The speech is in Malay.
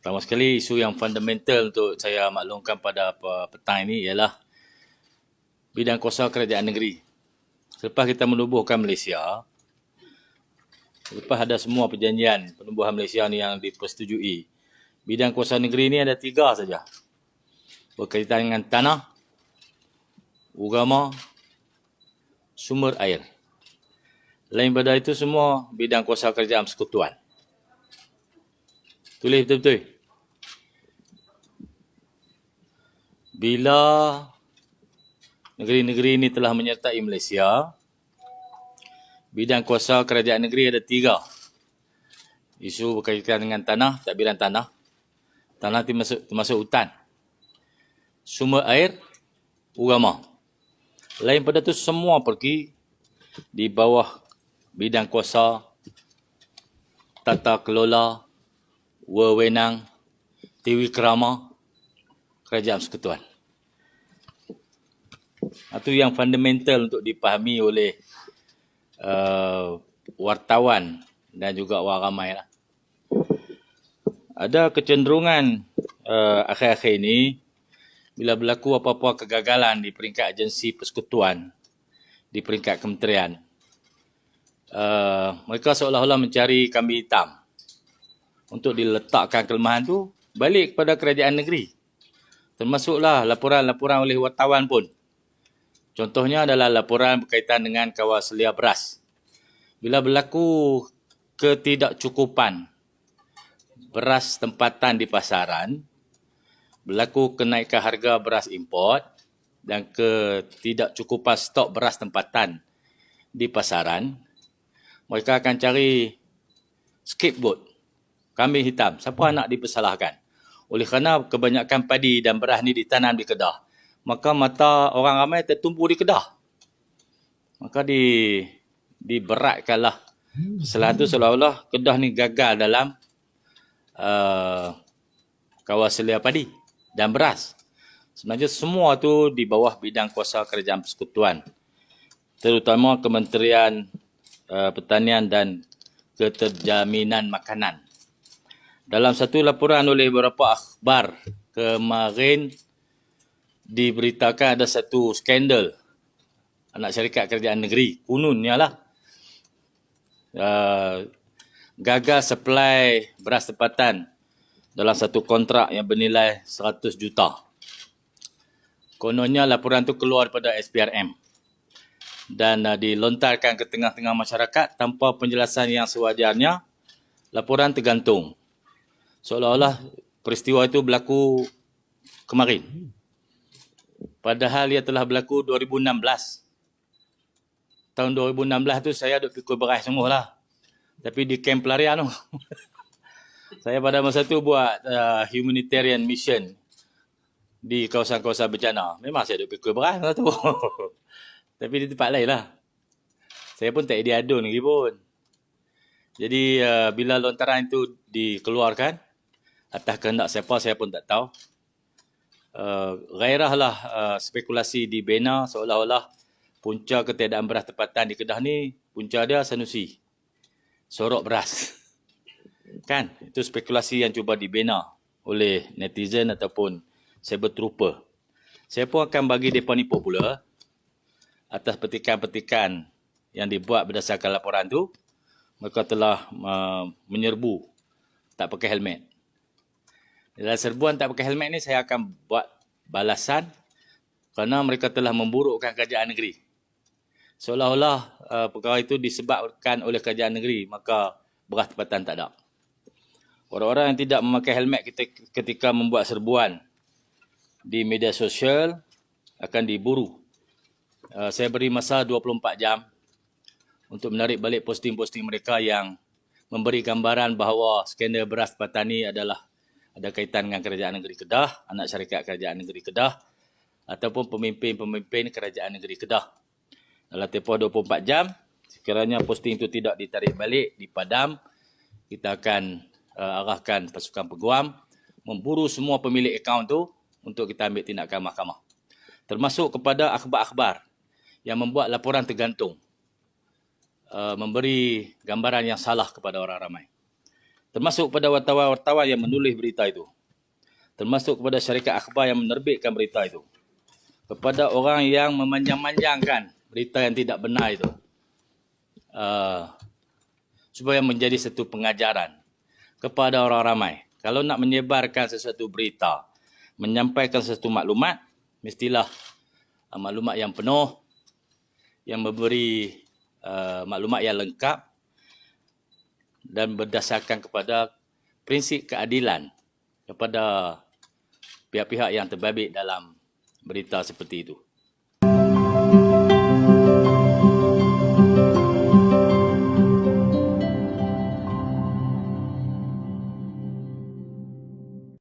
Pertama sekali, isu yang fundamental untuk saya maklumkan pada petang ini ialah bidang kuasa kerajaan negeri. Selepas kita menubuhkan Malaysia, lepas ada semua perjanjian penubuhan Malaysia ni yang dipersetujui, bidang kuasa negeri ni ada 3 saja. Berkaitan dengan tanah, agama, sumber air. Lain pada itu semua bidang kuasa kerajaan persekutuan. Tulis betul-betul. Bila negeri-negeri ini telah menyertai Malaysia, bidang kuasa kerajaan negeri ada 3. Isu berkaitan dengan tanah, tadbiran tanah. Tanah termasuk hutan. Sumber air, agama. Lain pada itu semua pergi di bawah bidang kuasa tata kelola, wewenang, tiwi kerama, kerajaan persekutuan. Itu yang fundamental untuk dipahami oleh wartawan dan juga orang ramai lah. Ada kecenderungan akhir-akhir ini, bila berlaku apa-apa kegagalan di peringkat agensi persekutuan, di peringkat kementerian, mereka seolah-olah mencari kambing hitam untuk diletakkan kelemahan tu balik kepada kerajaan negeri. Termasuklah laporan-laporan oleh wartawan pun. Contohnya adalah laporan berkaitan dengan kawal selia beras. Bila berlaku ketidakcukupan beras tempatan di pasaran, berlaku kenaikan harga beras import dan ketidakcukupan stok beras tempatan di pasaran, mereka akan cari scapegoat, kambing hitam. Siapa nak dipersalahkan? Oleh kerana kebanyakan padi dan beras ni ditanam di Kedah, maka mata orang ramai tertumpu di Kedah. Maka diberatkanlah. Setelah itu seolah-olah Kedah ni gagal dalam kawal selia padi dan beras. Sebenarnya semua tu di bawah bidang kuasa kerajaan persekutuan, terutama Kementerian Pertanian dan Keterjaminan Makanan. Dalam satu laporan oleh beberapa akhbar kemarin, diberitakan ada satu skandal anak syarikat kerajaan negeri, kononnya lah, gagal supply beras tempatan dalam satu kontrak yang bernilai 100 juta. Kononnya laporan tu keluar daripada SPRM dan dilontarkan ke tengah-tengah masyarakat tanpa penjelasan yang sewajarnya. Laporan tergantung, seolah-olah peristiwa itu berlaku kemarin. Padahal ia telah berlaku 2016. Tahun 2016 tu saya duduk pikul beras semua lah. Tapi di kamp pelarian tu. Saya pada masa tu buat humanitarian mission di kawasan-kawasan bencana. Memang saya duduk pikul beras masa tu. Tapi di tempat lain lah. Saya pun tak ada adun lagi pun. Jadi bila lontaran itu dikeluarkan, atas kehendak siapa saya pun tak tahu. Gairahlah spekulasi dibina seolah-olah punca ketiadaan beras tempatan di Kedah ni, punca dia Sanusi. Sorok beras. Kan? Itu spekulasi yang cuba dibina oleh netizen ataupun cyber trooper. Saya pun akan bagi mereka nipu pula atas petikan-petikan yang dibuat berdasarkan laporan tu. Mereka telah menyerbu tak pakai helmet. Dalam serbuan tak pakai helmet ni, saya akan buat balasan kerana mereka telah memburukkan kerajaan negeri. Seolah-olah perkara itu disebabkan oleh kerajaan negeri, maka beras tempatan tak ada. Orang-orang yang tidak memakai helmet ketika membuat serbuan di media sosial akan diburu. Saya beri masa 24 jam untuk menarik balik posting-posting mereka yang memberi gambaran bahawa skandal beras tempatan ini ada kaitan dengan kerajaan negeri Kedah, anak syarikat kerajaan negeri Kedah, ataupun pemimpin-pemimpin kerajaan negeri Kedah. Dalam tempoh 24 jam, sekiranya posting itu tidak ditarik balik, dipadam, kita akan arahkan pasukan peguam memburu semua pemilik akaun tu untuk kita ambil tindakan mahkamah. Termasuk kepada akhbar-akhbar yang membuat laporan tergantung, memberi gambaran yang salah kepada orang ramai. termasuk pada wartawan-wartawan yang menulis berita itu, termasuk kepada syarikat akhbar yang menerbitkan berita itu, kepada orang yang memanjang-manjangkan berita yang tidak benar itu, supaya menjadi satu pengajaran kepada orang ramai. Kalau nak menyebarkan sesuatu berita, menyampaikan sesuatu maklumat, mestilah maklumat yang penuh, yang memberi maklumat yang lengkap dan berdasarkan kepada prinsip keadilan kepada pihak-pihak yang terbabit dalam berita seperti itu.